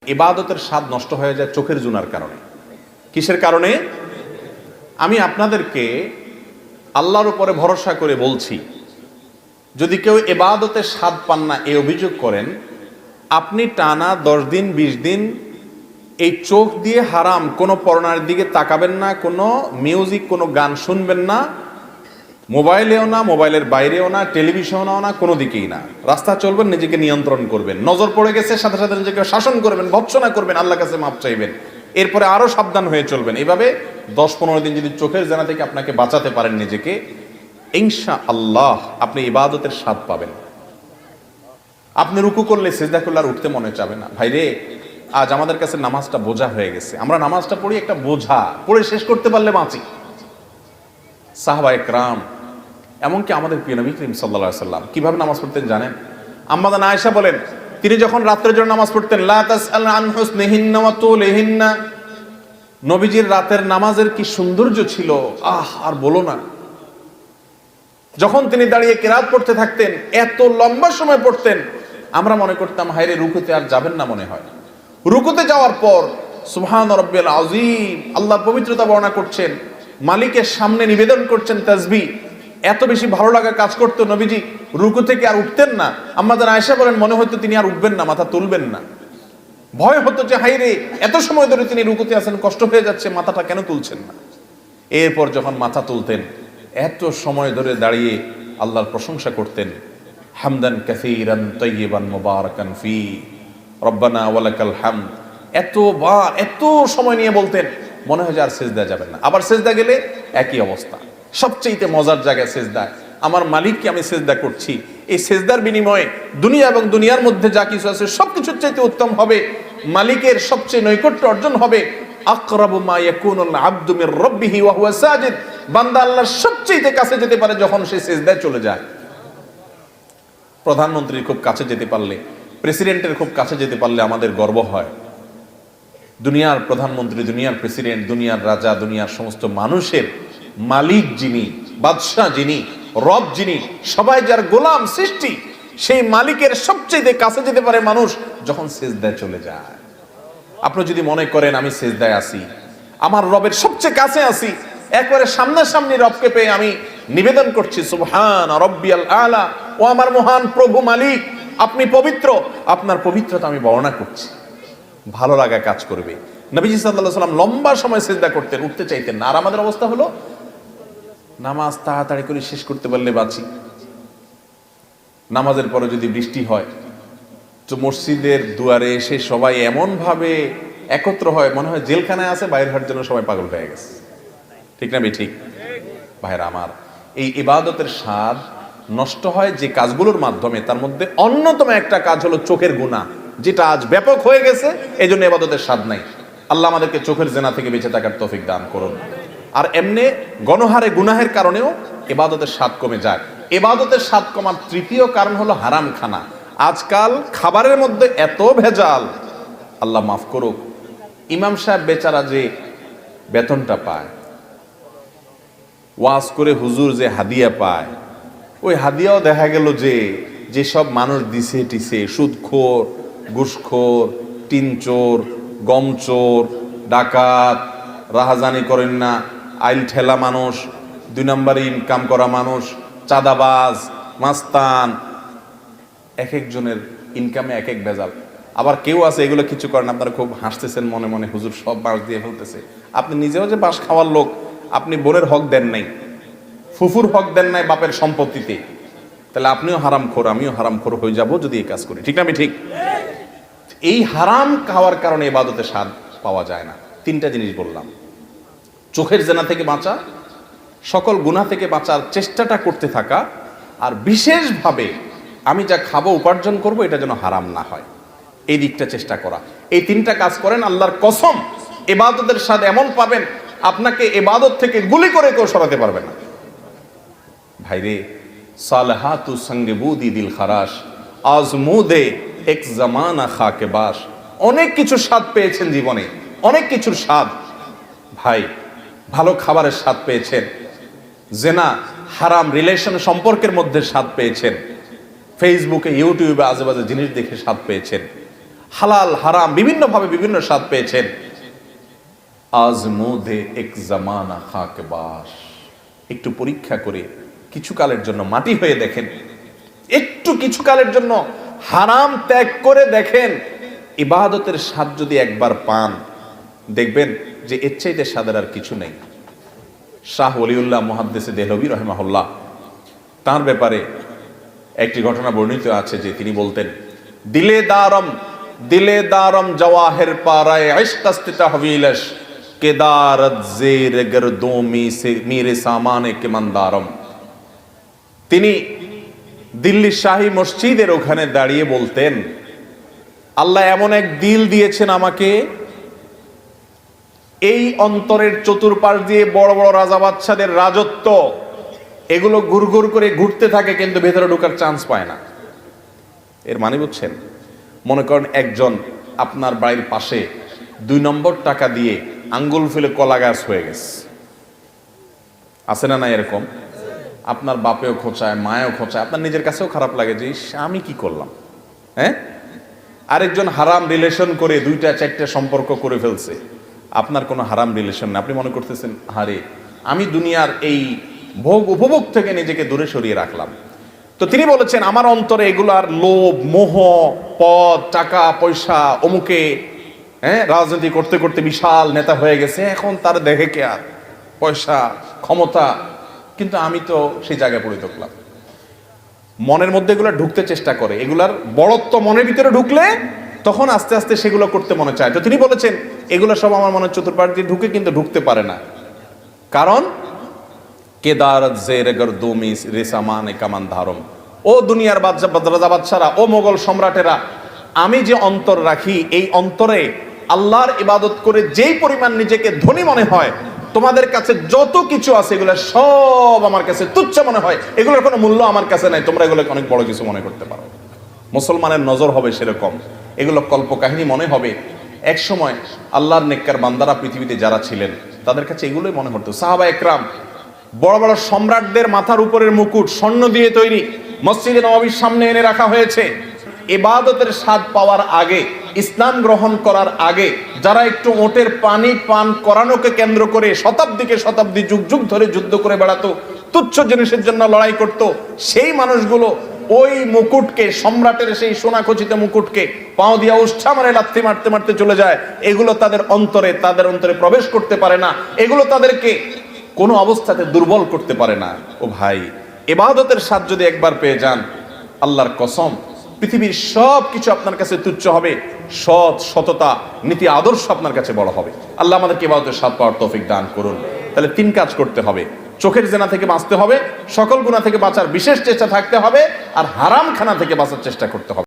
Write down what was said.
ইবাদতের স্বাদ নষ্ট হয়ে যায় চোখের জুনার কারণে। কিসের কারণে? আমি আপনাদেরকে আল্লাহর উপরে ভরসা করে বলছি, যদি কেউ ইবাদতের স্বাদ পান না এই অভিযোগ করেন, আপনি টানা 10 দিন 20 দিন এই চোখ দিয়ে হারাম কোনো পর্নার দিকে তাকাবেন না, কোনো মিউজিক কোনো গান শুনবেন না, মোবাইলেও না, মোবাইলের বাইরেও না, টেলিভিশনেও না, কোনো দিকেই না। রাস্তা চলবেন, নিজেকে নিয়ন্ত্রণ করবেন, নজর পড়ে গেছে সাথে সাথে নিজেকে শাসন করবেন, ভৎসনা করবেন, আল্লাহর কাছে মাপ চাইবেন, এরপরে আরো সাবধান হয়ে চলবেন। এভাবে 10-15 দিন যদি চোখের জেনা থেকে আপনাকে বাঁচাতে পারেন নিজেকে, ইনশাআল্লাহ আপনি ইবাদতের স্বাদ পাবেন। আপনি রুকু করলে সিজদা করলে আর উঠতে মনে চাবে না। ভাইরে, আজ আমাদের কাছে নামাজটা বোঝা হয়ে গেছে। আমরা নামাজটা পড়ি একটা বোঝা, পড়ে শেষ করতে পারলে বাঁচি। সাহাবায়ে কেরাম, এমনকি আমাদের প্রিয় নবী করিম সাল্লাল্লাহু আলাইহি সাল্লাম কিভাবে নামাজ পড়তেন জানেন? আম্মা জান আয়েশা বলেন, তিনি যখন রাতের জন্য নামাজ পড়তেন, লা তাসআল আন হুসনিহিন্না ওয়া তুলিহিন্না, নবীজির রাতের নামাজের কি সৌন্দর্য ছিল, আর বলো না। যখন তিনি দাঁড়িয়ে কিরাত পড়তে থাকতেন, এত লম্বা সময় পড়তেন, আমরা মনে করতাম হায়রে রুকুতে আর যাবেন না মনে হয়। রুকুতে যাওয়ার পর সুবহান রাব্বিয়াল আযীম, আল্লাহর পবিত্রতা বর্ণনা করছেন, মালিকের সামনে নিবেদন করছেন তাসবিহ। এত বেশি ভালো লাগা কাজ করতো, নবীজি রুকু থেকে আর উঠতেন না। আমাদের আয়েশা বলেন, মনে হতো তিনি আর উঠবেন না, মাথা তুলবেন না। ভয় হতো যে হায়রে এত সময় ধরে তিনি রুকুতে আছেন, কষ্ট হয়ে যাচ্ছে, মাথাটা কেন তুলছেন না। এরপর যখন মাথা তুলতেন, এত সময় ধরে দাঁড়িয়ে আল্লাহর প্রশংসা করতেন, হামদান কাসীরান তাইয়িবান মুবারাকান ফি রব্বানা ওয়ালাকাল হামদ। এত সময় নিয়ে বলতেন, মনে হয় যে আর সিজদা যাবেন না। আবার সিজদা গেলে একই অবস্থা। সবচেয়ে মজার জায়গা সিজদা। আমার মালিককে আমি সিজদা করছি, এই সিজদার বিনিময়ে দুনিয়া এবং দুনিয়ার মধ্যে যা কিছু আছে সবকিছুর চাইতে উত্তম হবে, মালিকের সবচেয়ে নৈকট্য অর্জন হবে। আকরাবু মা ইয়াকুনুল আবদু মির রাব্বিহি ওয়া হুয়া সাজিদ, বান্দা আল্লাহর সবচেয়ে কাছে যেতে পারে যখন সে সিজদায় চলে যায়। প্রধানমন্ত্রীর খুব কাছে যেতে পারলে, প্রেসিডেন্টের খুব কাছে যেতে পারলে আমাদের গর্ব হয়। দুনিয়ার প্রধানমন্ত্রী, দুনিয়ার প্রেসিডেন্ট, দুনিয়ার রাজা, দুনিয়ার সমস্ত মানুষের মালিক যিনি, বাদশাহ যিনি, রব যিনি, সবাই যার গোলাম সৃষ্টি, সেই মালিকের সবচেয়ে কাছে যেতে পারে মানুষ যখন সিজদায় চলে যায়। আপনি যদি মনে করেন আমি সিজদায় আছি, আমার রবের সবচেয়ে কাছে আছি, একবারে সামনাসামনি রবকে পেয়ে আমি নিবেদন করছি সুবহান রাব্বিয়াল আলা, ও আমার মহান প্রভু মালিক, আপনি পবিত্র, আপনার পবিত্রতা আমি বর্ণনা করছি। ভালো লাগা কাজ করবে। নবীজি সাল্লাল্লাহু আলাইহি ওয়াসাল্লাম লম্বা সময় সিজদা করতেন, উঠতে চাইতেন না। আর আমাদের অবস্থা হলো নামাজ তাড়াতাড়ি করে শেষ করতে পারলে বাঁচি। নামাজের পরে যদি বৃষ্টি হয় তো মসজিদের দুয়ারে এসে সবাই এমন ভাবে একত্র হয়, মনে হয় জেলখানায় আছে, বাইরে হওয়ার জন্য সবাই পাগল হয়ে গেছে। ঠিক না ঠিক? ভাইরা আমার, এই ইবাদতের স্বাদ নষ্ট হয় যে কাজগুলোর মাধ্যমে, তার মধ্যে অন্যতম একটা কাজ হলো চোখের গুনাহ, যেটা আজ ব্যাপক হয়ে গেছে। এই জন্য ইবাদতের স্বাদ নাই। আল্লাহ আমাদেরকে চোখের জেনা থেকে বেঁচে থাকার তৌফিক দান করুন। আর এমনি গণহারে গুনাহের কারণেও ইবাদতের স্বাদ কমে যায়। ইবাদতের স্বাদ কমার তৃতীয় কারণ হলো হারাম খানা। আজকাল খাবারের মধ্যে এত ভেজাল, আল্লাহ মাফ করুক। ইমাম সাহেব বেচারা যে বেতনটা পায়, ওয়াজ করে হুজুর যে হাদিয়া পায়, ওই হাদিয়াও দেখা গেল যে যেসব মানুষ দিছে টিছে, সুদখোর, ঘুষখোর, টিনচোর, গমচোর, ডাকাত, রাহাজানি করেন না, আইল ঠেলা মানুষ, 2 নম্বরে ইনকাম করা মানুষ, চাঁদাবাজ, মাস্তান, এক একজনের ইনকামে এক এক ভেজাল। আবার কেউ আছে এগুলো কিছু করেন, আপনারা খুব হাসতেছেন মনে মনে, হুজুর সব বাঁশ দিয়ে ফেলতেছে। আপনি নিজেও যে বাঁশ খাওয়ার লোক, আপনি বোনের হক দেন নাই, ফুফুর হক দেন নাই বাপের সম্পত্তিতে, তাহলে আপনিও হারামখোর, আমিও হারামখোর হয়ে যাব যদি এই কাজ করি। ঠিক না ঠিক? এই হারাম খাওয়ার কারণে ইবাদতে স্বাদ পাওয়া যায় না। 3টা জিনিস বললাম, চোখের জেনা থেকে বাঁচা, সকল গুনাহ থেকে বাঁচার চেষ্টাটা করতে থাকা, আর বিশেষভাবে আমি যা খাবো উপার্জন করব এটা যেন হারাম না হয়, এই দিকটা চেষ্টা করা। এই 3টা কাজ করেন, আল্লাহর কসম ইবাদতের স্বাদ এমন পাবেন, আপনাকে ইবাদত থেকে গুলি করে কেউ সরাতে পারবে না। ভাইরে, সালেহাতু সঙ্গে বুদি দিল খারাস, আজমুদে এক জামানা খাকে বাস। অনেক কিছু স্বাদ পেয়েছেন জীবনে, অনেক কিছুর স্বাদ। ভাই, ভালো খাবারের স্বাদ পেয়েছেন, জেনা হারাম রিলেশন সম্পর্কের মধ্যে স্বাদ পেয়েছেন, ফেসবুকে ইউটিউবে আজেবাজে জিনিস দেখে স্বাদ পেয়েছেন, হালাল হারাম বিভিন্ন ভাবে বিভিন্ন স্বাদ পেয়েছেন। আজমুদে এক জামানা খাকে বাস, একটু পরীক্ষা করে কিছু কালের জন্য মাটি হয়ে দেখেন, একটু কিছু কালের জন্য হারাম ত্যাগ করে দেখেন, ইবাদতের স্বাদ যদি একবার পান, দেখবেন যে এর চাইতে স্বাদের আর কিছু নেই। শাহ ওলিউল্লাহ মুহাদ্দিসে দেহলভী রাহিমাহুল্লাহ, তার ব্যাপারে একটি ঘটনা বর্ণিত আছে যে তিনি বলতেন, দিলে দারম জওয়াহির পারায় ইশকাস্তে তাহবিলশ কেদারত জের গরদোমি সে মেরে সামানে কে মন্দারম। তিনি দিল্লির শাহী মসজিদের ওখানে দাঁড়িয়ে বলতেন, আল্লাহ এমন এক দিল দিয়েছেন আমাকে, এই অন্তরের চতুর্পাশ দিয়ে বড় বড় রাজা বাদশাদের রাজত্ব, এগুলো ঘুরঘুর করে ঘুরতে থাকে কিন্তু ভেতরে ঢোকার চান্স পায় না। এর মানে বুঝছেন? মনে করেন একজন আপনার বাড়ির পাশে 2 নম্বর টাকা দিয়ে আঙ্গুল ফেলে কলা গাছ হয়ে গেছে, আছে না? না এরকম আপনার বাপেও খোঁচায়, মায়েও খোঁচায়, আপনার নিজের কাছেও খারাপ লাগে যে আমি কি করলাম। হ্যাঁ, আরেকজন হারাম রিলেশন করে 2টা 4টা সম্পর্ক করে ফেলছে, আপনার কোনো হারাম রিলেশন না, আপনি মনে করতেছেন আরে আমি দুনিয়ার এই ভোগ উপভোগ থেকে নিজেকে দূরে সরিয়ে রাখলাম। তো তিনি বলেছেন আমার অন্তরে এগুলার লোভ, মোহ, পদ, টাকা পয়সা, অমুকে রাজনীতি করতে করতে বিশাল নেতা হয়ে গেছে, এখন তার দেখে কে আর পয়সা ক্ষমতা, কিন্তু আমি তো সেই জায়গায় পড়ে থাকলাম। মনের মধ্যে এগুলো ঢুকতে চেষ্টা করে, এগুলার বড়ত্ব মনের ভিতরে ঢুকলে তখন আস্তে আস্তে সেগুলো করতে মনে চায়। তো তিনি বলেছেন এগুলো সব আমার মনের চতুর্পাশ দিয়ে ঢুকে কিন্তু ঢুকতে পারে না, কারণ কেদারত জের গরদোমি রেসামানে কামান ধারম। ও দুনিয়ার রাজা বাদশারা, ও মোগল সম্রাটেরা, আমি যে অন্তর রাখি, এই অন্তরে আল্লাহর ইবাদত করে যেই পরিমাণ নিজেকে ধনী মনে হয়, তোমাদের কাছে যত কিছু আছে এগুলো সব আমার কাছে তুচ্ছ মনে হয়, এগুলোর কোনো মূল্য আমার কাছে নাই, তোমরা এগুলোকে অনেক বড় কিছু মনে করতে পারো। মুসলমানের নজর হবে সেরকম, এগুলো কল্পকাহিনী মনে হবে। এক সময় আল্লাহর নেককার বান্দারা পৃথিবীতে যারা ছিলেন তাদের কাছে এগুলোই মনে হতো। সাহাবা একরাম, বড় বড় সম্রাটদের মাথার উপরের মুকুট স্বর্ণ দিয়ে তৈরি, মসজিদে নববীর সামনে এনে রাখা হয়েছে। ইবাদতের স্বাদ পাওয়ার আগে, ইসলাম গ্রহণ করার আগে যারা একটু ওটের পানি পান করানোকে কেন্দ্র করে শতাব্দীকে শতাব্দী যুগ যুগ ধরে যুদ্ধ করে বেড়াতো, তুচ্ছ জিনিসের জন্য লড়াই করত, সেই মানুষগুলো ওই মুকুটকে, সম্রাটের সেই সোনাখচিত মুকুটকে পাও দিয়া উষ্ঠা মারে লাথি মারতে মারতে চলে যায়। এগুলো তাদের অন্তরে প্রবেশ করতে পারে না, এগুলো তাদেরকে কোনো অবস্থাতে দুর্বল করতে পারে না। ও ভাই, ইবাদতের স্বাদ যদি একবার পেয়ে যান, আল্লাহর কসম পৃথিবীর সব কিছু আপনার কাছে তুচ্ছ হবে, সততা, নীতি, আদর্শ আপনার কাছে বড় হবে। আল্লাহ আমাদেরকে ইবাদতের স্বাদ পাওয়ার তৌফিক দান করুন। তাহলে 3 কাজ করতে হবে, চোখের জেনা থেকে বাঁচতে হবে, সকল গুনাহ থেকে বাঁচার বিশেষ চেষ্টা থাকতে হবে, আর হারাম খানা থেকে বাঁচার চেষ্টা করতে হবে।